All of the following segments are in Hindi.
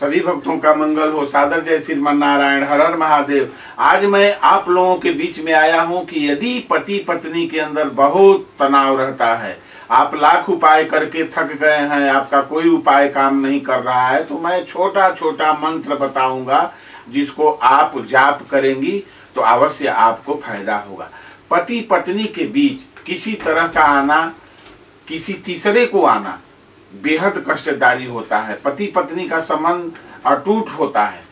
सभी भक्तों का मंगल हो। सादर जय श्रीमन नारायण, हर हर महादेव। आज मैं आप लोगों के बीच में आया हूं कि यदि पति पत्नी के अंदर बहुत तनाव रहता है, आप लाख उपाय करके थक गए हैं, आपका कोई उपाय काम नहीं कर रहा है, तो मैं छोटा छोटा मंत्र बताऊंगा जिसको आप जाप करेंगी तो अवश्य आपको फायदा होगा। पति पत्नी के बीच किसी तरह का आना, किसी तीसरे को आना बेहद कष्टदायी होता है। पति पत्नी का संबंध अटूट होता है,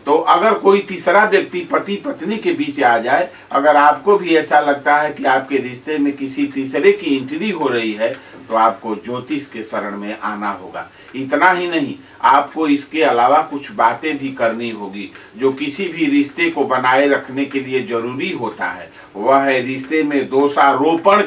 तो अगर कोई तीसरा व्यक्ति पति पत्नी के बीच आ जाए, अगर आपको भी ऐसा लगता है कि आपके रिश्ते में किसी तीसरे की एंट्री हो रही है, तो आपको ज्योतिष के शरण में आना होगा। इतना ही नहीं, आपको इसके अलावा कुछ बातें भी करनी होगी जो किसी भी रिश्ते को बनाए रखने के लिए जरूरी होता है। वह है रिश्ते में दोषारोपण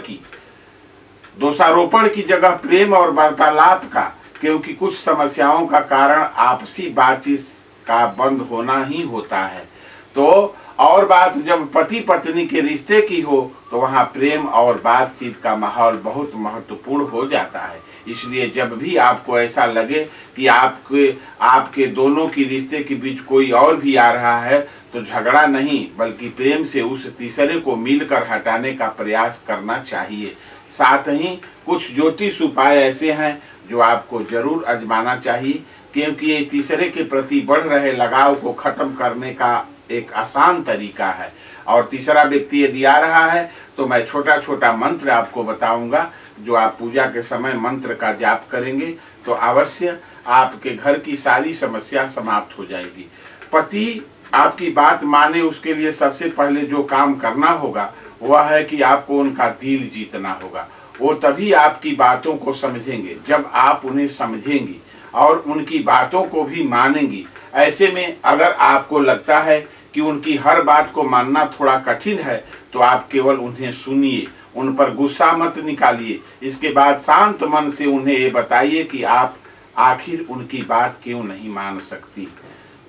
की जगह प्रेम और वार्तालाप का, क्योंकि कुछ समस्याओं का कारण आपसी बातचीत का बंद होना ही होता है। तो और बात जब पति पत्नी के रिश्ते की हो तो वहाँ प्रेम और बातचीत का माहौल बहुत महत्वपूर्ण हो जाता है। इसलिए जब भी आपको ऐसा लगे कि आपके दोनों की रिश्ते के बीच कोई और भी आ रहा है, तो झगड़ा नहीं बल्कि प्रेम से उस तीसरे को मिलकर हटाने का प्रयास करना चाहिए। साथ ही कुछ ज्योतिष उपाय ऐसे हैं जो आपको जरूर आजमाना चाहिए, क्योंकि ये तीसरे के प्रति बढ़ रहे लगाव को खत्म करने का एक आसान तरीका है। और तीसरा व्यक्ति यदि आ रहा है तो मैं छोटा छोटा मंत्र आपको बताऊंगा, जो आप पूजा के समय मंत्र का जाप करेंगे तो अवश्य आपके घर की सारी समस्या समाप्त हो जाएगी। पति आपकी बात माने, उसके लिए सबसे पहले जो काम करना होगा वह है कि आपको उनका दिल जीतना होगा। वो तभी आपकी बातों को समझेंगे जब आप उन्हें समझेंगी और उनकी बातों को भी मानेंगी। ऐसे में अगर आपको लगता है कि उनकी हर बात को मानना थोड़ा कठिन है, तो आप केवल उन्हें सुनिए, उन पर गुस्सा मत निकालिए। इसके बाद शांत मन से उन्हें ये बताइए कि आप आखिर उनकी बात क्यों नहीं मान सकती।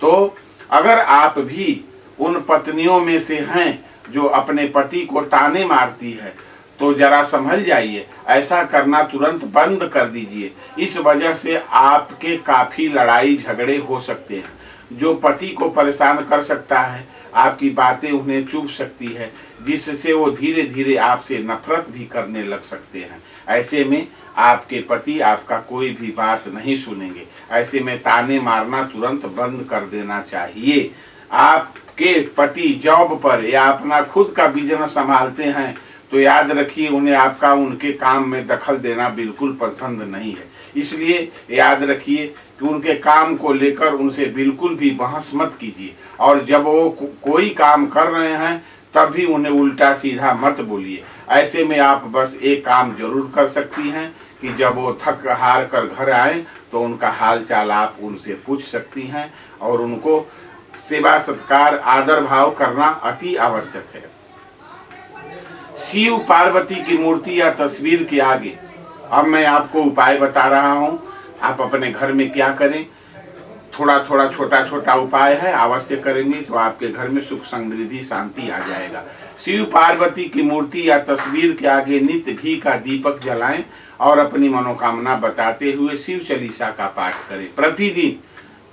तो अगर आप भी उन पत्नियों में से हैं जो अपने पति को ताने मारती है, तो जरा संभल जाइए, ऐसा करना तुरंत बंद कर दीजिए। इस वजह से आपके काफी लड़ाई झगड़े हो सकते हैं। जो पति को परेशान कर सकता है, आपकी बातें उन्हें चुभ सकती है, जिससे वो धीरे धीरे आपसे नफरत भी करने लग सकते हैं। ऐसे में आपके पति आपका कोई भी बात नहीं सुनेंगे। ऐसे में ताने मारना तुरंत बंद कर देना चाहिए। आपके पति जॉब पर या अपना खुद का बिजनेस संभालते हैं, तो याद रखिए उन्हें आपका उनके काम में दखल देना बिल्कुल पसंद नहीं है। इसलिए याद रखिए कि उनके काम को लेकर उनसे बिल्कुल भी बहस मत कीजिए, और जब वो कोई काम कर रहे हैं तब भी उन्हें उल्टा सीधा मत बोलिए। ऐसे में आप बस एक काम जरूर कर सकती हैं कि जब वो थक हार कर घर आए तो उनका हाल चाल आप उनसे पूछ सकती हैं, और उनको सेवा सत्कार आदर भाव करना अति आवश्यक है। शिव पार्वती की मूर्ति या तस्वीर के आगे अब मैं आपको उपाय बता रहा हूं। आप अपने घर में क्या करें, थोड़ा थोड़ा छोटा छोटा उपाय है, अवश्य करेंगे तो आपके घर में सुख समृद्धि शांति आ जाएगा। शिव पार्वती की मूर्ति या तस्वीर के आगे नित्य घी का दीपक जलाएं और अपनी मनोकामना बताते हुए शिव चालीसा का पाठ करें प्रतिदिन।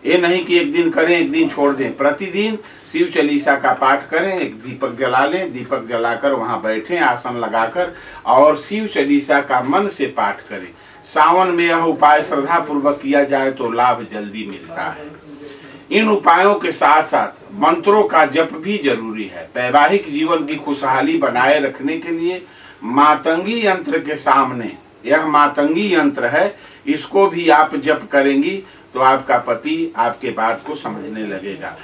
ये नहीं कि एक दिन करें एक दिन छोड़ दें, प्रतिदिन शिव चालीसा का पाठ करें। एक दीपक जला लें, दीपक जलाकर वहां बैठें आसन लगाकर और शिव चालीसा का मन से पाठ करें। सावन में यह उपाय श्रद्धा पूर्वक किया जाए तो लाभ जल्दी मिलता है। इन उपायों के साथ साथ मंत्रों का जप भी जरूरी है। वैवाहिक जीवन की खुशहाली बनाए रखने के लिए मातंगी यंत्र के सामने, यह मातंगी यंत्र है, इसको भी आप जप करेंगी तो आपका पति आपके बात को समझने लगेगा।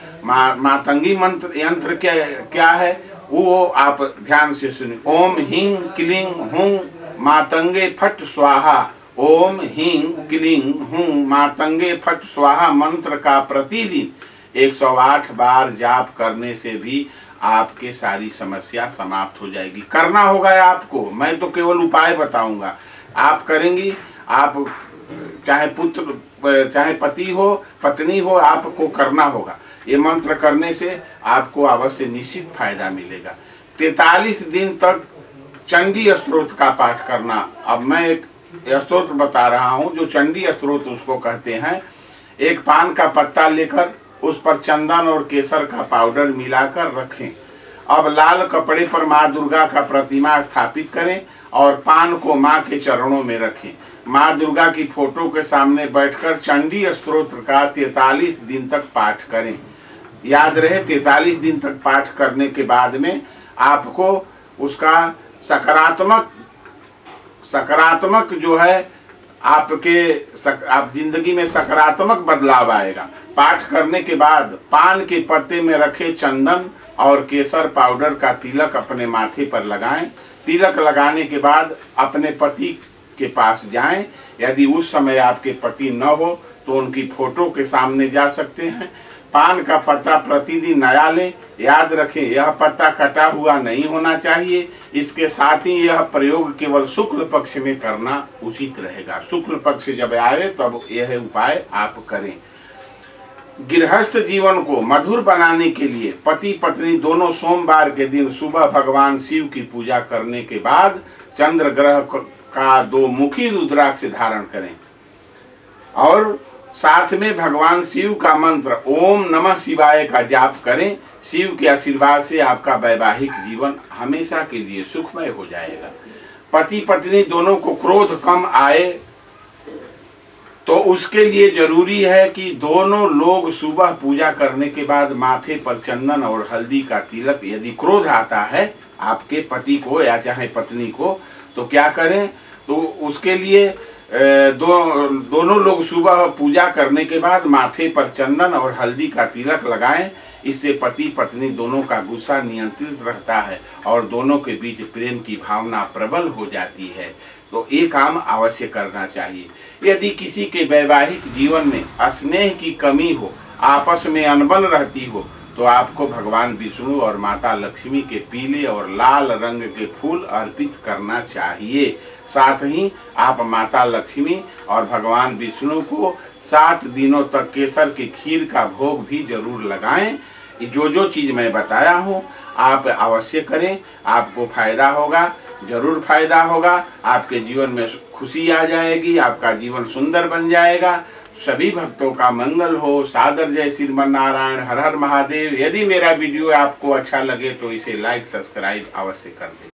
मातंगी मंत्र यंत्र क्या है वो आप ध्यान से सुनिए। ओम ह्रीं क्लीं हूं मातंगे फट स्वाहा, ओम ह्रीं क्लीं हूं मातंगे फट स्वाहा मंत्र का प्रतिदिन 108 बार जाप करने से भी आपके सारी समस्या समाप्त हो जाएगी। करना होगा आपको, मैं तो केवल उपाय बताऊंगा, आप करेंगी। आप चाहे पुत्र चाहे पति हो पत्नी हो, आपको करना होगा। ये मंत्र करने से आपको अवश्य निश्चित फायदा मिलेगा। 43 दिन तक चंडी स्तोत्र का पाठ करना। अब मैं एक स्तोत्र बता रहा हूँ जो चंडी स्तोत्र उसको कहते हैं। एक पान का पत्ता लेकर उस पर चंदन और केसर का पाउडर मिलाकर रखें। अब लाल कपड़े पर माँ दुर्गा का प्रतिमा स्थापित करें और पान को माँ के चरणों में रखें। माँ दुर्गा की फोटो के सामने बैठकर चंडी स्तोत्र का 43 दिन तक पाठ करें। याद रहे 43 दिन तक पाठ करने के बाद में आपको उसका सकारात्मक जो है आप जिंदगी में सकारात्मक बदलाव आएगा। पाठ करने के बाद पान के पत्ते में रखे चंदन और केसर पाउडर का तिलक अपने माथे पर लगाएं। तिलक लगाने के बाद अपने पति के पास जाएं। यदि उस समय आपके पति न हो तो उनकी फोटो के सामने जा सकते हैं। पान का पत्ता प्रतिदिन नया लें। याद रखें यह पत्ता कटा हुआ नहीं होना चाहिए। इसके साथ ही यह प्रयोग केवल शुक्ल पक्ष में करना उचित रहेगा। शुक्ल पक्ष जब आए तब यह उपाय आप करें। गृहस्थ जीवन को मधुर बनाने के लिए पति पत्नी दोनों सोमवार के दिन सुबह भगवान शिव की पूजा करने के बाद चंद्र ग्रह का 2 मुखी रुद्राक्ष धारण करें और साथ में भगवान शिव का मंत्र ओम नमः शिवाय का जाप करें। शिव के आशीर्वाद से आपका वैवाहिक जीवन हमेशा के लिए सुखमय हो जाएगा। पति पत्नी दोनों को क्रोध कम आए तो उसके लिए जरूरी है कि दोनों लोग सुबह पूजा करने के बाद माथे पर चंदन और हल्दी का तिलक, यदि क्रोध आता है आपके पति को या चाहे पत्नी को, तो क्या करें, तो उसके लिए दोनों लोग सुबह पूजा करने के बाद माथे पर चंदन और हल्दी का तिलक लगाएं। इससे पति पत्नी दोनों का गुस्सा नियंत्रित रहता है और दोनों के बीच प्रेम की भावना प्रबल हो जाती है। तो ये काम अवश्य करना चाहिए। यदि किसी के वैवाहिक जीवन में स्नेह की कमी हो, आपस में अनबन रहती हो, तो आपको भगवान विष्णु और माता लक्ष्मी के पीले और लाल रंग के फूल अर्पित करना चाहिए। साथ ही आप माता लक्ष्मी और भगवान विष्णु को 7 दिनों तक केसर की खीर का भोग भी जरूर लगाएं। जो चीज मैं बताया हूँ आप अवश्य करें, आपको फायदा होगा, जरूर फायदा होगा। आपके जीवन में खुशी आ जाएगी, आपका जीवन सुंदर बन जाएगा। सभी भक्तों का मंगल हो। सादर जय श्रीमन नारायण। हर हर महादेव। यदि मेरा वीडियो आपको अच्छा लगे तो इसे लाइक सब्सक्राइब अवश्य कर दें।